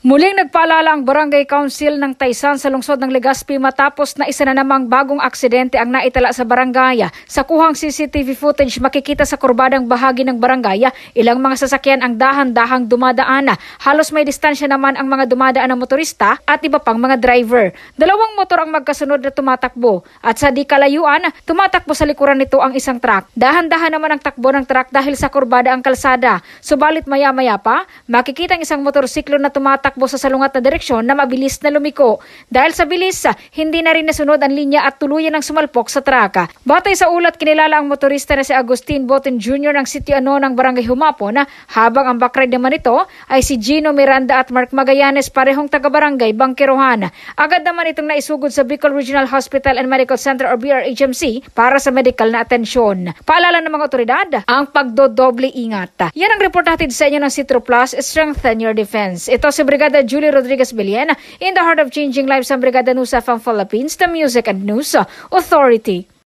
Muling nagpaalala ang Barangay Council ng Taysan sa lungsod ng Legazpi matapos na isa na namang bagong aksidente ang naitala sa barangay. Sa kuhang CCTV footage makikita sa kurbadang bahagi ng barangay, ilang mga sasakyan ang dahan-dahang dumadaan. Halos may distansya naman ang mga dumadaan na motorista at iba pang mga driver. Dalawang motor ang magkasunod na tumatakbo at sa di kalayuan, tumatakbo sa likuran nito ang isang truck. Dahan-dahan naman ang takbo ng truck dahil sa kurbada ang kalsada. Subalit maya-maya pa, makikita ang isang motorsiklo na tumatakbo sa salungat na direksyon na mabilis na lumiko. Dahil sa bilis, hindi na rin nasunod ang linya at tuluyan ng sumalpok sa traka. Batay sa ulat, kinilala ang motorista na si Agustin Boten Jr. ng Sitio Ano ng Barangay Humapon, habang ang backride naman ito ay si Gino Miranda at Mark Magallanes, parehong taga-barangay Bangkirohan. Agad naman itong naisugod sa Bicol Regional Hospital and Medical Center o BRHMC para sa medical na atensyon. Paalala ng mga otoridad, ang pagdodoble ingat. Yan ang report hatid sa inyo ng Citro Plus, Strengthen Your Defense. Ito si Brigada Julie Rodriguez Bilien, in the heart of changing lives, ang Brigada News of Philippines, the Music and News Authority.